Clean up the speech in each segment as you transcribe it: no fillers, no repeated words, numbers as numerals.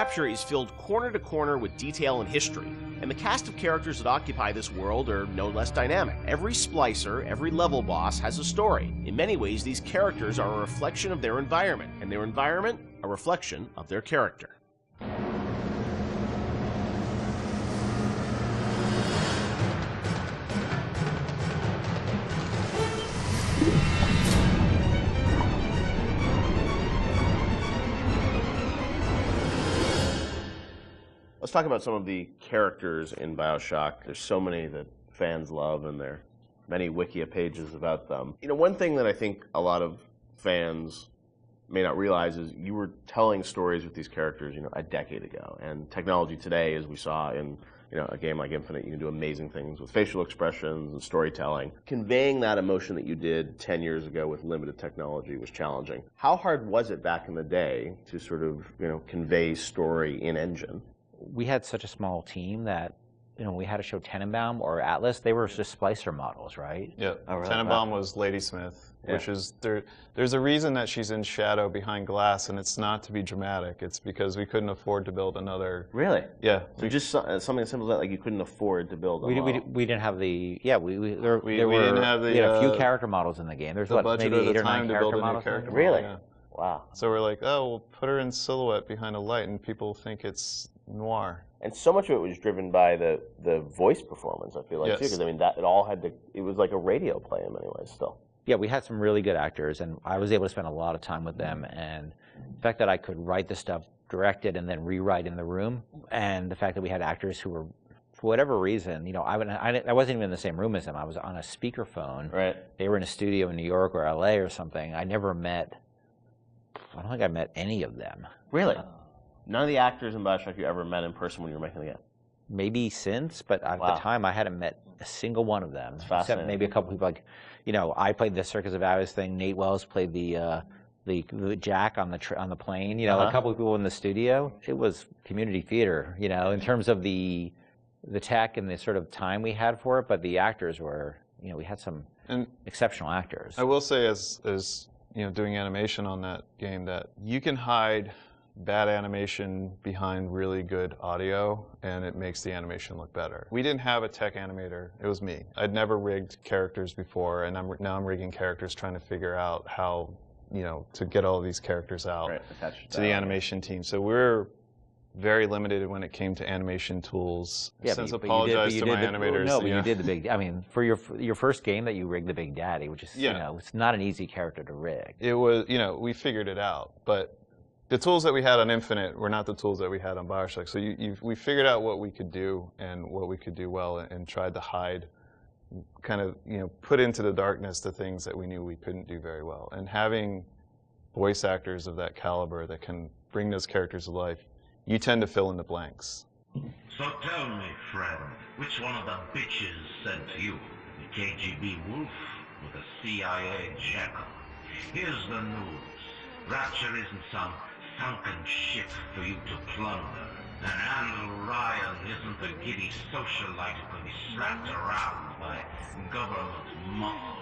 Rapture is filled corner to corner with detail and history, and the cast of characters that occupy this world are no less dynamic. Every splicer, every level boss has a story. In many ways, these characters are a reflection of their environment, and their environment a reflection of their character. Let's talk about some of the characters in Bioshock. There's so many that fans love, and there are many Wikia pages about them. You know, one thing that I think a lot of fans may not realize is you were telling stories with these characters, a decade ago. And technology today, as we saw in, a game like Infinite, you can do amazing things with facial expressions and storytelling. Conveying that emotion that you did 10 years ago with limited technology was challenging. How hard was it back in the day to sort of, convey story in engine? We had such a small team that, we had to show Tenenbaum or Atlas. They were just splicer models, right? Yeah, Tenenbaum was Ladysmith, which is, there's a reason that she's in shadow behind glass, and it's not to be dramatic. It's because we couldn't afford to build another. Really? Yeah. So just something as simple as that, like you couldn't afford to build a model. We didn't have the, we had a few character models in the game. There's maybe 8 or 9 character models. Really? Yeah. Wow. So we're like, oh, we'll put her in silhouette behind a light, and people think it's noir. And so much of it was driven by the voice performance, I feel like, too, because it all had it was like a radio play in many ways still. Yeah, we had some really good actors, and I was able to spend a lot of time with them, and the fact that I could write the stuff, direct it, and then rewrite in the room, and the fact that we had actors who were, for whatever reason, I wasn't even in the same room as them. I was on a speakerphone. Right. They were in a studio in New York or LA or something. I don't think I met any of them. Really? None of the actors in Bioshock you ever met in person when you were making the game? Maybe since, but at the time I hadn't met a single one of them. Except maybe a couple people like, I played the Circus of Aves thing. Nate Wells played the Jack on the plane. A couple of people in the studio. It was community theater, in terms of the tech and the sort of time we had for it. But the actors were, we had some exceptional actors. I will say, as doing animation on that game, that you can hide bad animation behind really good audio, and it makes the animation look better. We didn't have a tech animator. It was me. I'd never rigged characters before, and now I'm rigging characters, trying to figure out how, to get all of these characters out to the animation team. So we're very limited when it came to animation tools. Yeah, Since apologize to my animators. No, but you did the big. I mean, for your first game that you rigged the Big Daddy, which is it's not an easy character to rig. It was, we figured it out, but the tools that we had on Infinite were not the tools that we had on Bioshock. So we figured out what we could do and what we could do well, and tried to hide, kind of, put into the darkness the things that we knew we couldn't do very well. And having voice actors of that caliber that can bring those characters to life, you tend to fill in the blanks. So tell me, friend, which one of the bitches sent you? The KGB wolf or the CIA jackal? Here's the news. Rapture isn't some sunken ship for you to plunder. And Andrew Ryan isn't the giddy socialite who can be slapped around by government muscle.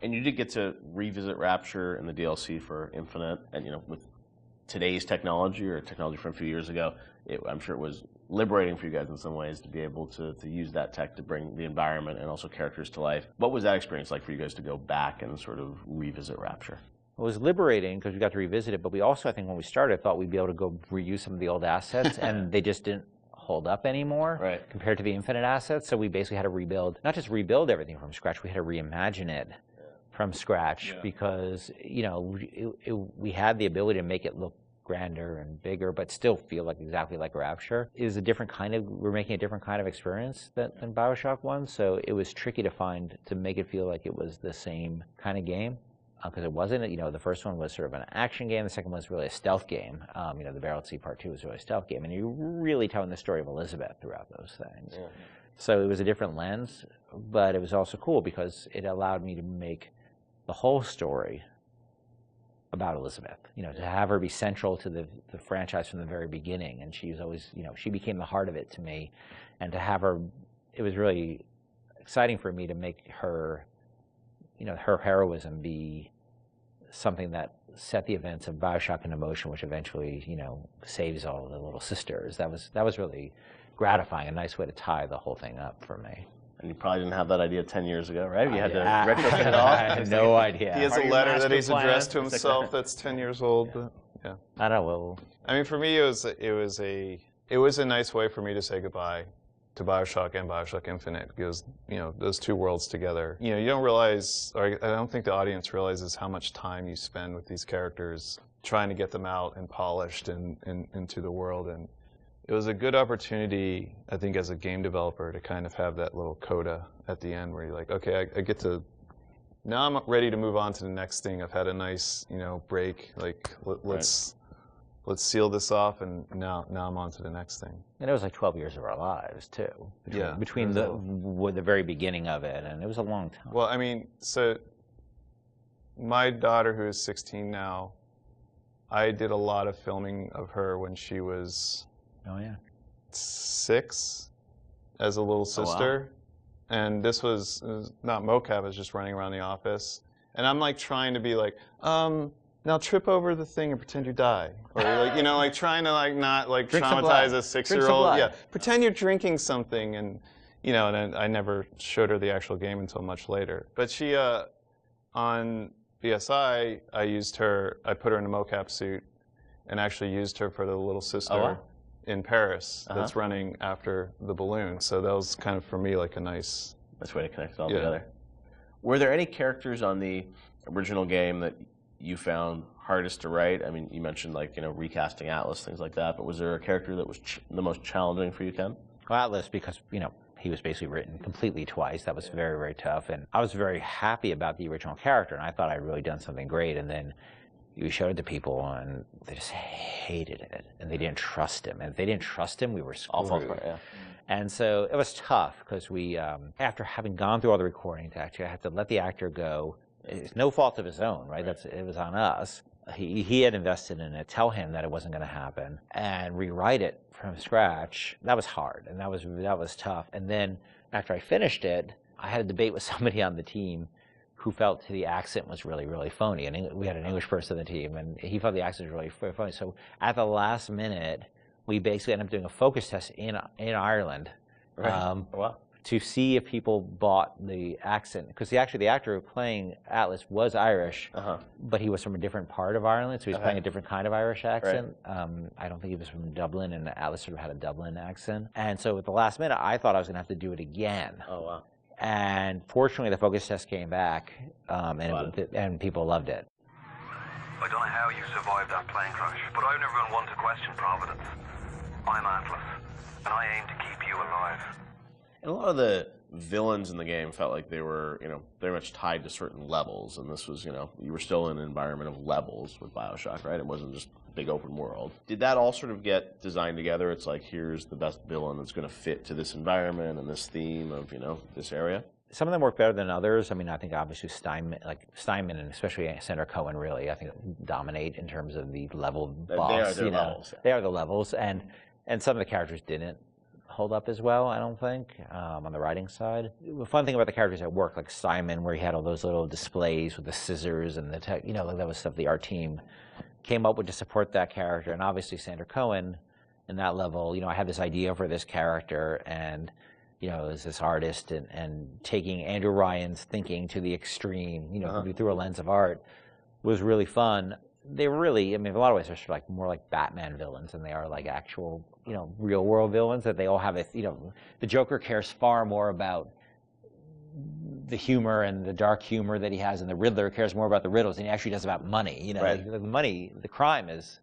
And you did get to revisit Rapture in the DLC for Infinite, and with today's technology or technology from a few years ago, I'm sure it was liberating for you guys in some ways to be able to use that tech to bring the environment and also characters to life. What was that experience like for you guys to go back and sort of revisit Rapture? It was liberating because we got to revisit it, but we also, I think when we started, thought we'd be able to go reuse some of the old assets, and they just didn't hold up anymore compared to the Infinite assets. So we basically had to rebuild, not just rebuild everything from scratch, we had to reimagine it from scratch because, we had the ability to make it look grander and bigger, but still feel exactly like Rapture. We're making a different kind of experience than Bioshock 1, so it was tricky to make it feel like it was the same kind of game. Because it wasn't, the first one was sort of an action game, the second one was really a stealth game. The Barrel at Sea Part 2 was really a stealth game, and you're really telling the story of Elizabeth throughout those things. Yeah. So it was a different lens, but it was also cool because it allowed me to make the whole story about Elizabeth, to have her be central to the franchise from the very beginning, and she was always, she became the heart of it to me, and to have her, it was really exciting for me to make her, her heroism be something that set the events of Bioshock into motion, which eventually, you know, saves all the little sisters. That was really gratifying, a nice way to tie the whole thing up for me. And you probably didn't have that idea 10 years ago, right? You had to retrofit it all? I had no idea. He has a letter that he's addressed to himself that's 10 years old. But, yeah. I don't know. I mean, for me, it was a nice way for me to say goodbye to Bioshock and Bioshock Infinite, because, you know, those two worlds together, you know, you don't realize, or I don't think the audience realizes how much time you spend with these characters trying to get them out and polished and into the world. And it was a good opportunity, I think, as a game developer to kind of have that little coda at the end where you're like, okay, I get to, now I'm ready to move on to the next thing. I've had a nice, you know, break. Like, let's seal this off, and now I'm on to the next thing. And it was like 12 years of our lives, too. Between the very beginning of it, and it was a long time. Well, I mean, so my daughter, who is 16 now, I did a lot of filming of her when she was 6 as a little sister. Wow. And this was not mocap, it was just running around the office. And I'm like trying to be like, now trip over the thing and pretend you die. Or like, you know, like trying to like not like traumatize a 6-year-old. Yeah, pretend you're drinking something, and you know, and I never showed her the actual game until much later. But she, on BSI, I put her in a mocap suit and actually used her for the little sister in Paris that's running after the balloon. So that was kind of, for me, like a nice way to connect it all together. Were there any characters on the original game that you found hardest to write? I mean, you mentioned, like, you know, recasting Atlas, things like that, but was there a character that was the most challenging for you, Ken? Well, Atlas, because, you know, he was basically written completely twice. That was very, very tough. And I was very happy about the original character, and I thought I'd really done something great. And then you showed it to people, and they just hated it, and they didn't trust him. And if they didn't trust him, we were screwed. And so it was tough, because we, after having gone through all the recording, to actually have to let the actor go. It's no fault of his own, right? It was on us. He had invested in it, tell him that it wasn't going to happen, and rewrite it from scratch. That was hard, and that was tough. And then after I finished it, I had a debate with somebody on the team who felt the accent was really, really phony. And we had an English person on the team, and he felt the accent was really phony. So at the last minute, we basically ended up doing a focus test in Ireland. To see if people bought the accent, because the actor playing Atlas was Irish, but he was from a different part of Ireland, so he was playing a different kind of Irish accent. I don't think he was from Dublin, and Atlas sort of had a Dublin accent. And so at the last minute, I thought I was going to have to do it again. And fortunately, the focus test came back, and people loved it. I don't know how you survived that plane crash, but I've never been one to question Providence. I'm Atlas, and I aim to keep you alive. And a lot of the villains in the game felt like they were, you know, very much tied to certain levels. And this was, you know, you were still in an environment of levels with Bioshock, right? It wasn't just a big open world. Did that all sort of get designed together? It's like, here's the best villain that's going to fit to this environment and this theme of, you know, this area? Some of them work better than others. I mean, I think obviously Steinman and especially Sandra Cohen really, I think, dominate in terms of the level boss. They are their levels. They are the levels, and some of the characters didn't hold up as well, I don't think, on the writing side. The fun thing about the characters at work, like Simon, where he had all those little displays with the scissors and the tech, you know, like that was stuff the art team came up with to support that character. And obviously Sandra Cohen, in that level, you know, I had this idea for this character, and, you know, as this artist, and taking Andrew Ryan's thinking to the extreme, you know, through a lens of art, was really fun. They were really, I mean, in a lot of ways, they're sort of like more like Batman villains than they are like actual, you know, real world villains. That they all have you know, the Joker cares far more about the humor and the dark humor that he has, and the Riddler cares more about the riddles than he actually does about money. You know, like, the money, the crime is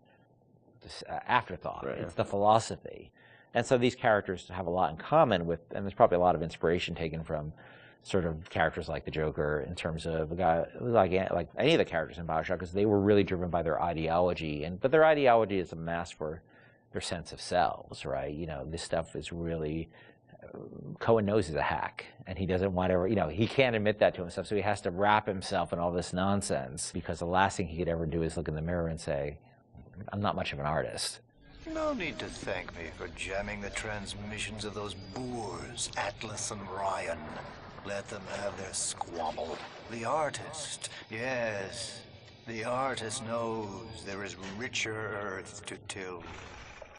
this afterthought. It's the philosophy. And so these characters have a lot in common with, and there's probably a lot of inspiration taken from sort of characters like the Joker in terms of a guy like any of the characters in Bioshock, because they were really driven by their ideology, but their ideology is a mask for their sense of selves, right? You know, this stuff is really, Cohen knows he's a hack, and he doesn't want to, you know, he can't admit that to himself, so he has to wrap himself in all this nonsense, because the last thing he could ever do is look in the mirror and say, I'm not much of an artist. No need to thank me for jamming the transmissions of those boors, Atlas and Ryan. Let them have their squabble. The artist, yes, The artist knows there is richer earth to till.